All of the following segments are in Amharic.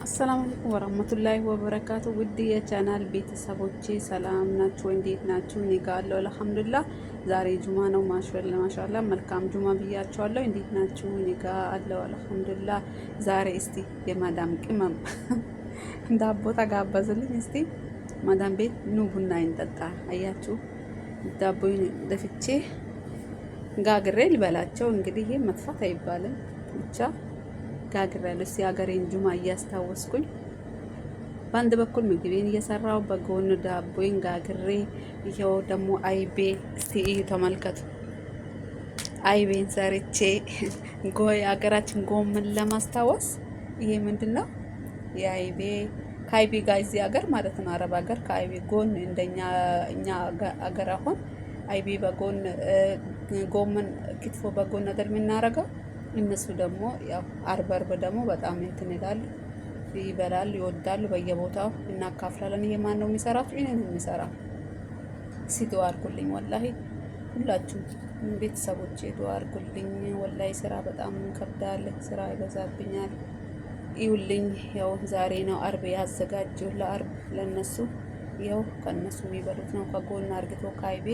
አሰላሙ አለይኩም ወራህመቱላሂ ወበረካቱ። ውድ የቻናል ቤተሰቦቼ ሰላም ናችሁ? እንዴት ናችሁ? እኔ ጋር አለሁ አልሐምዱሊላህ። ዛሬ ጁማ ነው። ማሻአላህ መልካም ጁማ ብያችኋለሁ። እንዴት ናችሁ? እኔ ጋር አለሁ አልሐምዱሊላህ። ዛሬ እስቲ የማዳም ቅመም ዳቦ ተጋበዙልኝ። እስቲ ማዳም ቤት ኑ ቡና እንጠጣ። አያችሁ ዳቦዬን ደፍቼ ጋግሬ ልበላቸው። እንግዲህ ይሄ መጥፋት አይባልም ብቻ ጋግሬያለሁ። እስቲ ሀገሬን ጁማ እያስታወስኩኝ በአንድ በኩል ምግቤን እየሰራው በጎን ዳቦዬን ጋግሬ ይሄው ደግሞ አይቤ እስቲ ይሄ ተመልከቱ። አይቤን ሰርቼ ሀገራችን ጎመን ለማስታወስ ይሄ ምንድነው የአይቤ ከአይቤ ጋር እዚህ ሀገር ማለት ነው አረብ ሀገር ከአይቤ ጎን እንደኛ እኛ ሀገር አሁን አይቤ በጎን ጎመን ክትፎ በጎን አይደል የምናረገው። እነሱ ደግሞ ያው አርብ ደግሞ በጣም እንትን ይበላሉ ይወዳሉ። በየቦታው እናካፍላለን። ይሄ ማን ነው የሚሰራው? እኔ ነኝ የሚሰራው። ዱአ አድርጉልኝ ወላሂ ሁላችሁ ቤተሰቦቼ ዱአ አድርጉልኝ። ወላሂ ስራ በጣም ከብዳል፣ ስራ ይበዛብኛል። ይውልኝ ያው ዛሬ ነው አርብ ያዘጋጀው ለአርብ ለነሱ ያው ከነሱ የሚበሉት ነው። ከጎን አርግቶ ካይቤ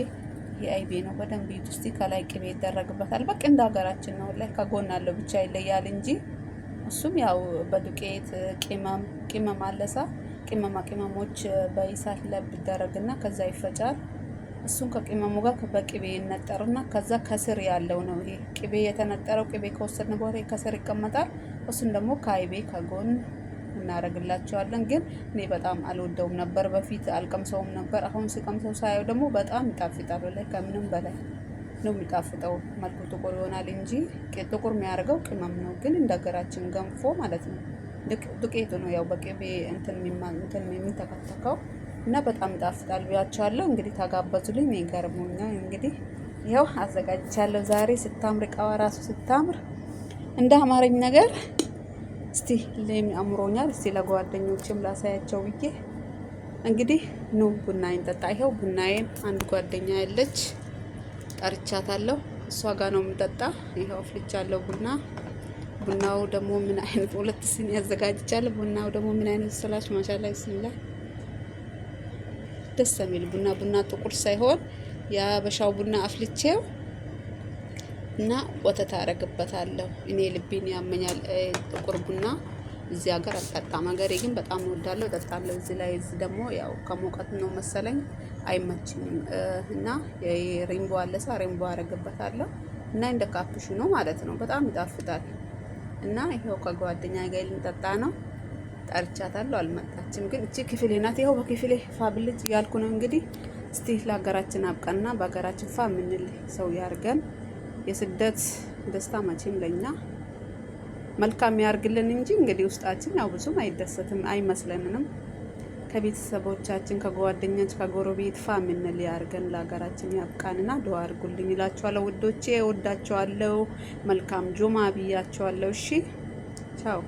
ይሄ አይቤ ነው። በደንብ ይጥስቲ ከላይ ቅቤ ይደረግበታል። በቃ እንደ ሀገራችን ነው ላይ ከጎን አለው ብቻ ይለያል እንጂ እሱም ያው በዱቄት ቅመም አለሳ ቅመሞች በእሳት ለብ ይደረግና ከዛ ይፈጫል። እሱን ከቅመሙ ጋር በቅቤ ይነጠርና ከዛ ከስር ያለው ነው ይሄ ቅቤ የተነጠረው። ቅቤ ከወሰድን በኋላ ከስር ይቀመጣል። እሱን ደግሞ ካይቤ ከጎን እናረግላቸዋለን። ግን እኔ በጣም አልወደውም ነበር በፊት አልቀምሰውም ነበር። አሁን ሲቀምሰው ሳየው ደግሞ በጣም ይጣፍጣል። ላይ ከምንም በላይ ነው የሚጣፍጠው። መልኩ ጥቁር ይሆናል እንጂ ጥቁር የሚያደርገው ቅመም ነው። ግን እንደ ሀገራችን ገንፎ ማለት ነው ዱቄቱ ነው ያው በቅቤ እንትን የሚተከተከው እና በጣም ይጣፍጣል ብያቸዋለሁ። እንግዲህ ተጋበዙልኝ። ይገርሙኛል። እንግዲህ ያው አዘጋጅቻለሁ ዛሬ። ስታምር እቃዋ ራሱ ስታምር እንደ አማረኝ ነገር እስቲ ለምን አምሮኛል። እስቲ ለጓደኞችም ላሳያቸው ብዬ እንግዲህ ኑ ቡና እንጠጣ። ይሄው ቡናዬን አንድ ጓደኛ ያለች ጠርቻታለሁ። እሷ ጋር ነው የምጠጣ። ይሄው አፍልቻለሁ ቡናው ደግሞ ምን አይነት ሁለት ሲኒ ያዘጋጅቻለሁ። ቡናው ደግሞ ምን አይነት ስላች ማሻአላ ቢስሚላህ ደስ የሚል ቡና ጥቁር ሳይሆን የሀበሻው ቡና አፍልቼው እና ወተት አረግበታለሁ። እኔ ልቤን ያመኛል ጥቁር ቡና እዚህ ሀገር አልጠጣም። ሀገሬ ግን በጣም እወዳለሁ እጠጣለሁ። እዚህ ላይ ደግሞ ያው ከሞቀት ነው መሰለኝ አይመችኝም። እና ሬንቦ አለሳ ሬንቦ አረግበታለሁ እና እንደ ካፕሹ ነው ማለት ነው። በጣም ይጣፍጣል። እና ይሄው ከጓደኛ ጋር ልንጠጣ ነው። ጠርቻታለሁ አልመጣችም። ግን እቺ ክፍሌ ናት። ይሄው በክፍሌ ፋብልጭ ያልኩ ነው። እንግዲህ እስቲ ለሀገራችን አብቃና በሀገራችን ፋ ምንል ሰው ያርገን። የስደት ደስታ መቼም ለኛ መልካም ያርግልን እንጂ እንግዲህ ውስጣችን ያው ብዙም አይደሰትም አይመስለንም። ከቤተሰቦቻችን ከጓደኞች ከጎረቤት ፋ ምንል ያርገን። ለሀገራችን ያብቃንና ዱአ አድርጉልኝ እላችኋለሁ ውዶቼ። እወዳችኋለሁ። መልካም ጁማ ብያችኋለሁ። እሺ ቻው።